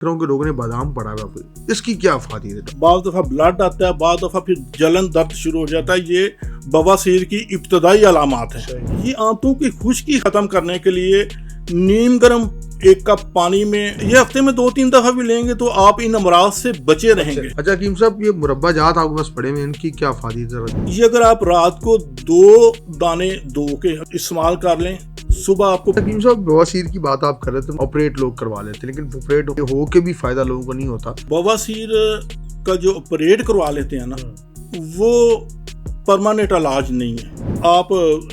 के लोगों ने बादाम पड़ा हुआ कोई, इसकी क्या अफादी है? बाद दफ़ा ब्लड आता है, बाद दफ़ा फिर जलन दर्द शुरू हो जाता है। ये बवासीर की इब्तदाई अलामात हैं। ये आंतों की खुश्की ख़त्म करने के लिए नीम गर्म 1 कप पानी में ये हफ्ते में 2-3 दफ़ा भी लेंगे तो आप इन अमराज से बचे रहेंगे। अच्छा हकीम साहब, ये मुरब्बा जात आपके पास पड़े हुए, इनकी क्या अफादी है? ये अगर आप रात को 2 दाने धो के इस्तेमाल कर लें, सुबह आपको हकीम साहब बवासीर की बात आप कर रहे थे, ऑपरेट लोग करवा लेते, लेकिन ऑपरेट हो के भी फायदा लोगों को नहीं होता। बवासीर का जो ऑपरेट करवा लेते हैं ना, वो परमानेंट इलाज नहीं है। आप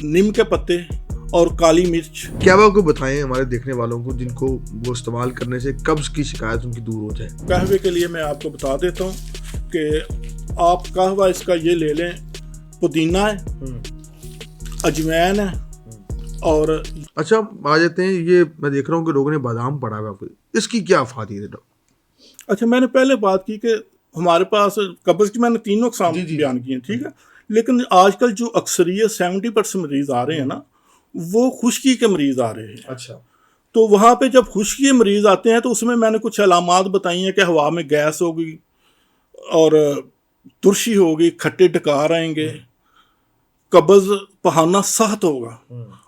नीम के पत्ते और काली मिर्च, क्या आप को बताएं हमारे देखने वालों को जिनको वो इस्तेमाल करने से कब्ज की शिकायत उनकी दूर हो जाए। कहवे के लिए मैं आपको बता देता हूँ कि आप कहवा इसका ये ले लें, पुदीना है, अजवैन है और अच्छा आ जाते हैं, ये मैं देख रहा हूँ कि लोगों ने बादाम पड़ा हुआ कोई, इसकी क्या अफादी है? अच्छा, मैंने पहले बात की कि हमारे पास कब्ज की मैंने 3 अक़साम बयान किए, ठीक है, लेकिन आजकल जो अक्सरियत 70% मरीज आ रहे हैं ना, वो खुश्की के मरीज आ रहे हैं। अच्छा, तो वहाँ पे जब खुश्की के मरीज आते हैं तो उसमें मैंने कुछ अलामात बताई हैं कि हवा में गैस होगी और तुरशी होगी, खट्टे डकार आएंगे, कब्ज पहाना सख्त होगा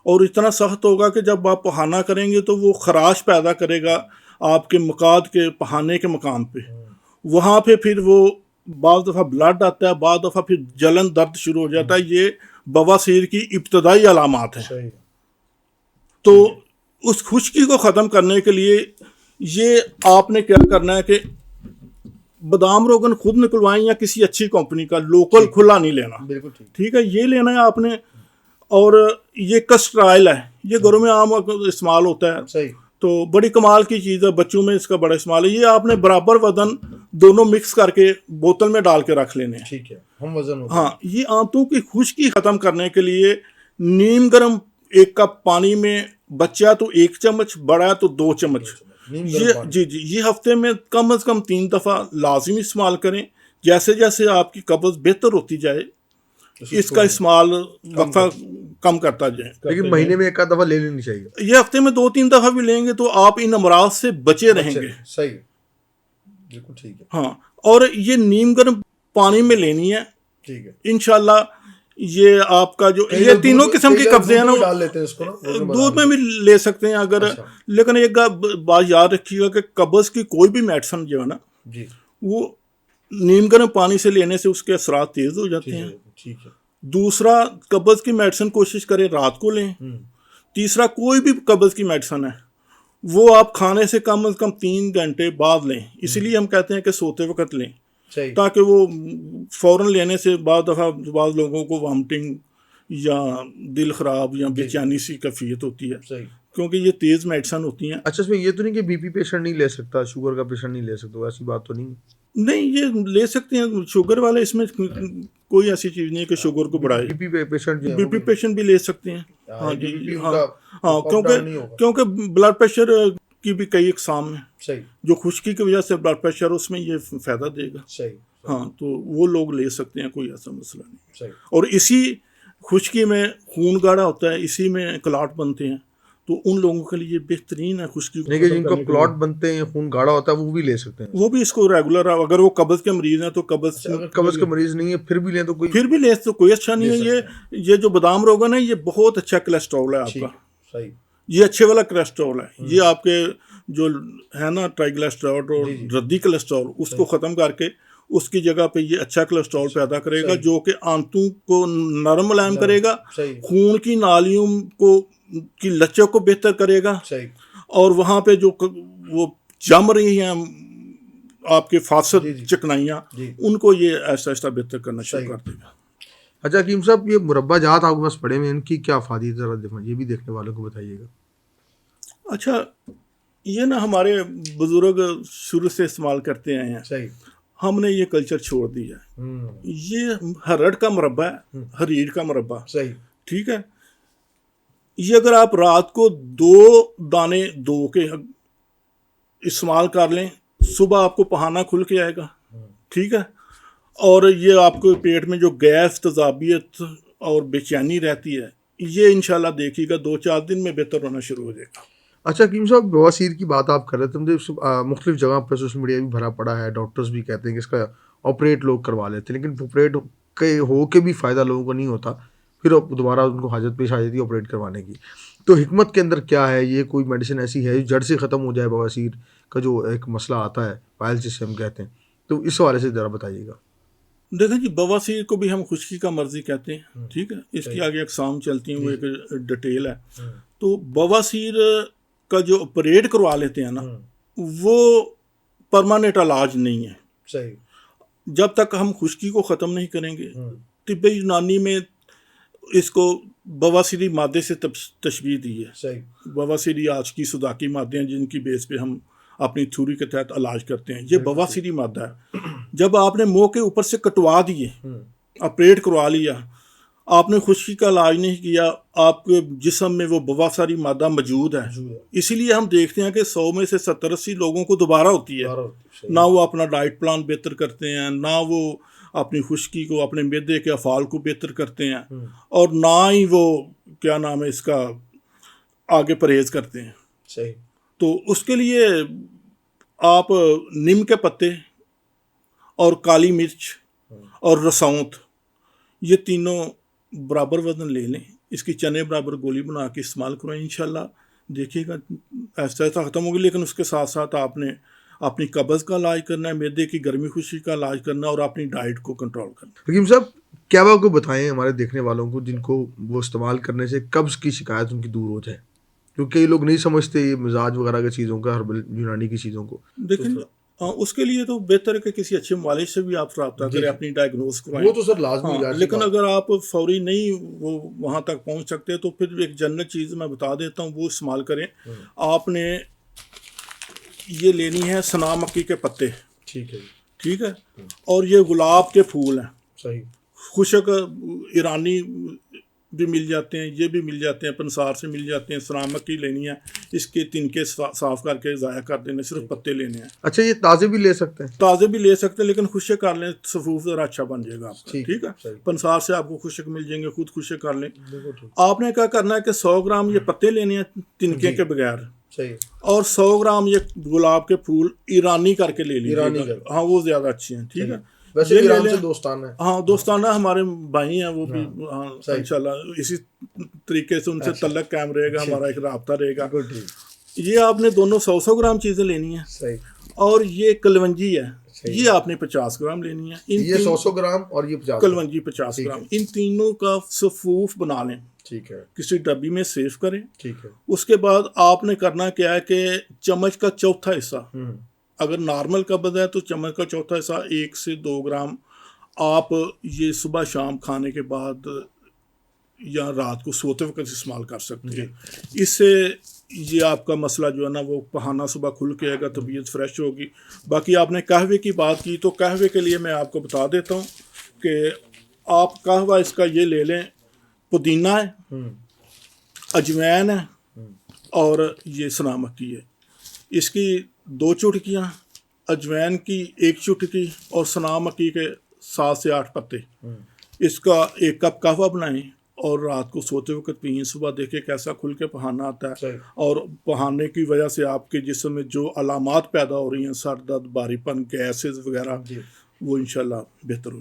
और इतना सख्त होगा कि जब आप पहाना करेंगे तो वो खराश पैदा करेगा आपके मकाद के पहाने के मकाम पे। वहाँ पे फिर वो बाद दफ़ा ब्लड आता है, बाद दफ़ा फिर जलन दर्द शुरू हो जाता है। ये बवासीर की इब्तदाई अलामात हैं। तो उस खुश्की को ख़त्म करने के लिए ये आपने क्या करना है कि बादाम रोगन खुद निकलवाएं या किसी अच्छी कंपनी का, लोकल खुला नहीं लेना। बिल्कुल ठीक है, ये लेना है आपने। और ये कस्टर ऑयल है, ये घरों में आम इस्तेमाल होता है। सही। तो बड़ी कमाल की चीज़ है, बच्चों में इसका बड़ा इस्तेमाल है। ये आपने बराबर वजन दोनों मिक्स करके बोतल में डाल के रख लेने हैं। ठीक है, हम वजन होता हाँ, ये आंतों की खुश्की ख़त्म करने के लिए नीम गर्म 1 कप पानी में, बच्चा तो 1 चम्मच, बड़ा तो 2 चम्मच, ये ये हफ्ते में कम से कम 3 दफ़ा लाजिमी इस्तेमाल करें। जैसे जैसे आपकी कब्ज़ बेहतर होती जाए इसका इस्तेमाल वक्फा कम करता जाए। लेकिन महीने में 1 दफ़ा ले लेनी चाहिए। ये हफ्ते में 2-3 दफ़ा भी लेंगे तो आप इन अमराज से बचे रहेंगे। सही, बिल्कुल ठीक है। हाँ, और ये नीम गर्म पानी में लेनी है। ठीक है, इंशाल्लाह ये आपका जो ये तीनों किस्म के कब्जे हैं ना, डाल लेते हैं इसको ना, दूध में भी ले सकते हैं अगर। अच्छा। लेकिन एक बात याद रखिएगा कि कब्ज की कोई भी मेडिसिन जो है ना जी, वो नीम गर्म पानी से लेने से उसके असरात तेज हो जाते हैं। ठीक है। दूसरा, कब्ज की मेडिसिन कोशिश करें रात को लें। तीसरा, कोई भी कब्ज की मेडिसिन है वो आप खाने से कम 3 घंटे बाद लें। इसलिए हम कहते हैं कि सोते वक्त लें, ताकि वो फ़ौरन लेने से बाद लोगों को वॉमिटिंग या दिल ख़राब या बेचैनी सी कैफियत होती है, क्योंकि ये तेज़ मेडिसिन होती हैं। अच्छा, इसमें ये तो नहीं कि बीपी पेशेंट नहीं ले सकता, शुगर का पेशेंट नहीं ले सकता, ऐसी बात तो नहीं? नहीं, ये ले सकते हैं शुगर वाले, इसमें कोई ऐसी चीज़ नहीं है कि शुगर को बढ़ाए। बीपी पेशेंट भी ले सकते हैं। हाँ जी, हाँ, क्योंकि ब्लड प्रेशर की भी कई अक़साम हैं। सही। जो खुश्की की वजह से ब्लड प्रेशर, उसमें ये फ़ायदा देगा। सही। हाँ, तो वो लोग ले सकते हैं, कोई ऐसा मसला नहीं। सही। और इसी खुश्की में खून गाढ़ा होता है, इसी में क्लॉट बनते हैं, तो उन लोगों के लिए बेहतरीन है खुश्की। लेकिन जिनको क्लॉट बनते हैं, खून गाढ़ा होता है, वो भी ले सकते हैं। वो भी इसको रेगुलर, अगर वो कब्ज के मरीज हैं तो कब्ज के मरीज नहीं है फिर भी ले तो कोई अच्छा नहीं है। ये जो बादाम रोगन है, ये बहुत अच्छा कोलेस्ट्रॉल है आपका। सही। ये अच्छे वाला कोलेस्ट्रॉल है। ये आपके जो है ना ट्राइग्लिसराइड और रद्दी कोलेस्ट्रॉल, उसको ख़त्म करके उसकी जगह पे ये अच्छा कोलेस्ट्रॉल पैदा करेगा, जो कि आंतों को नरम मुलायम करेगा, खून की नालियों की लचक को बेहतर करेगा, और वहाँ पे जो वो जम रही हैं आपके फासद चिकनाइयाँ, उनको ये ऐसा ऐसा बेहतर करना शुरू कर देगा। अच्छा हकीम साहब, ये मुरब्बा जात आपके पास पड़े में, इनकी क्या अफादी है, ज़रा ये भी देखने वालों को बताइएगा। अच्छा, ये ना हमारे बुजुर्ग शुरू से इस्तेमाल करते आए हैं। सही। हमने ये कल्चर छोड़ दिया। ये हरड़ का मुरब्बा है, हरीर का मुरब्बा। सही। ठीक है, ये अगर आप रात को 2 दाने धो के इस्तेमाल कर लें, सुबह आपको पहाना खुल के आएगा। ठीक है, और ये आपको पेट में जो गैस, तेज़ाबियत और बेचैनी रहती है, ये इंशाल्लाह देखिएगा 2-4 दिन में बेहतर होना शुरू हो जाएगा। اچھا حکیم صاحب، بواسیر کی بات آپ کر رہے تھے، مجھے مختلف جگہ پر سوشل میڈیا بھی بھرا پڑا ہے، ڈاکٹرز بھی کہتے ہیں کہ اس کا آپریٹ لوگ کروا لیتے ہیں، لیکن آپریٹ ہو کے بھی فائدہ لوگوں کو نہیں ہوتا، پھر دوبارہ ان کو حاجت پیش آ جاتی ہے آپریٹ کروانے کی. تو حکمت کے اندر کیا ہے؟ یہ کوئی میڈیسن ایسی ہے جو جڑ سے ختم ہو جائے بواسیر کا جو ایک مسئلہ آتا ہے، پائل جسے ہم کہتے ہیں؟ تو اس حوالے سے ذرا بتائیے گا. دیکھیں جی، بواسیر کو بھی ہم خشکی کا مرضی کہتے ہیں، ٹھیک ہے، اس کی آگے اقسام چلتی ہیں، وہ ایک ڈیٹیل ہے. تو بواسیر کا جو آپریٹ کروا لیتے ہیں نا، وہ پرماننٹ علاج نہیں ہے. صحیح. جب تک ہم خشکی کو ختم نہیں کریں گے. طب یونانی میں اس کو بواسیری مادے سے تشبیہ دی ہے. صحیح. بواسیری آج کی صداقی مادے ہیں جن کی بیس پہ ہم اپنی تھیوری کے تحت علاج کرتے ہیں. یہ بواسیری مادہ ہے. جب آپ نے منہ کے اوپر سے کٹوا دیے، آپریٹ کروا لیا، آپ نے خشکی کا علاج نہیں کیا، آپ کے جسم میں وہ بواسیری مادہ موجود ہے. اسی لیے ہم دیکھتے ہیں کہ 100 میں سے 70-80 لوگوں کو دوبارہ ہوتی ہے. نہ وہ اپنا ڈائٹ پلان بہتر کرتے ہیں، نہ وہ اپنی خشکی کو، اپنے معدے کے افعال کو بہتر کرتے ہیں، اور نہ ہی وہ کیا نام ہے اس کا آگے پرہیز کرتے ہیں. صحیح. تو اس کے لیے آپ نیم کے پتے اور کالی مرچ اور رساؤنت، یہ تینوں برابر وزن لے لیں، اس کی چنے برابر گولی بنا کے استعمال کریں. انشاءاللہ دیکھیے گا ایسا ایسا ختم ہوگی. لیکن اس کے ساتھ ساتھ آپ نے اپنی قبض کا علاج کرنا ہے، معدے کی گرمی خشکی کا علاج کرنا ہے، اور اپنی ڈائٹ کو کنٹرول کرنا ہے. حکیم صاحب، کیا وہ کو بتائیں ہمارے دیکھنے والوں کو جن کو وہ استعمال کرنے سے قبض کی شکایت ان کی دور ہو جائے؟ کیونکہ یہ لوگ نہیں سمجھتے یہ مزاج وغیرہ کی چیزوں کا، ہربل یونانی کی چیزوں کو. دیکھیں اس کے لیے تو بہتر ہے کہ کسی اچھے معالج سے بھی آپ رابطہ کریں، اپنی ڈائگنوز کروائیں. وہ تو سر لازمی ہے. لیکن اگر آپ فوری نہیں وہ وہاں تک پہنچ سکتے تو پھر ایک جنرل چیز میں بتا دیتا ہوں، وہ استعمال کریں. آپ نے یہ لینی ہے سنا مکی کے پتے. ٹھیک ہے. ٹھیک ہے. اور یہ گلاب کے پھول ہیں. صحیح. خشک ایرانی بھی مل جاتے ہیں، یہ بھی مل جاتے ہیں، پنسار سے مل جاتے ہیں. سنا مکی لینی ہے، اس کے تنکے صاف کر کے ضائع کر دینے، صرف پتے لینے ہیں. اچھا، یہ تازے بھی لے سکتے ہیں؟ تازے بھی لے سکتے ہیں، لیکن خشک کر لیں، صفوف ذرا اچھا بن جائے گا آپ کا. ٹھیک ہے. پنسار سے آپ کو خشک مل جائیں گے، خود خشک کر لیں. آپ نے کیا کرنا ہے کہ 100 گرام یہ پتے لینے ہیں تنکے کے بغیر. صحیح. اور 100 گرام یہ گلاب کے پھول ایرانی کر کے لے لیجیے. ہاں، وہ زیادہ اچھے ہیں. ٹھیک ہے. ویسے ایران سے دوستانہ ہے. ہاں، دوستانہ ہمارے بھائی ہیں وہ بھی. ہاں انشاءاللہ اسی طریقے سے ان سے تعلق قائم رہے گا، ہمارا ایک رابطہ رہے گا. یہ آپ نے دونوں 100 گرام چیزیں لینی ہیں. صحیح. اور یہ کلونجی ہے، یہ آپ نے 50 گرام لینی ہے. یہ 100 گرام اور یہ 50 کلونجی 50 گرام. ان تینوں کا صفوف بنا لیں. ٹھیک ہے. کسی ڈبی میں سیو کریں. ٹھیک ہے. اس کے بعد آپ نے کرنا کیا ہے کہ چمچ کا چوتھا حصہ، اگر نارمل قبض ہے تو چمچ کا چوتھا حصہ 1 سے 2 گرام آپ یہ صبح شام کھانے کے بعد یا رات کو سوتے وقت استعمال کر سکتے ہیں. اس سے یہ آپ کا مسئلہ جو ہے نا وہ پہانا صبح کھل کے آئے گا، طبیعت فریش ہوگی. باقی آپ نے قہوے کی بات کی، تو قہوے کے لیے میں آپ کو بتا دیتا ہوں کہ آپ قہوہ اس کا یہ لے لیں، پودینہ ہے، اجوین ہے، اور یہ سنا مکی ہے. اس کی 2 چٹکیاں، اجوین کی 1 چٹکی، اور سنا مکی کے 7 سے 8 پتے. اس کا 1 کپ قہوہ بنائیں اور رات کو سوتے وقت پئیں. صبح دیکھیں کیسا کھل کے پہانا آتا ہے. اور پہانے کی وجہ سے آپ کے جسم میں جو علامات پیدا ہو رہی ہیں، سر درد، بھاری پن، گیسز وغیرہ، وہ انشاءاللہ بہتر ہو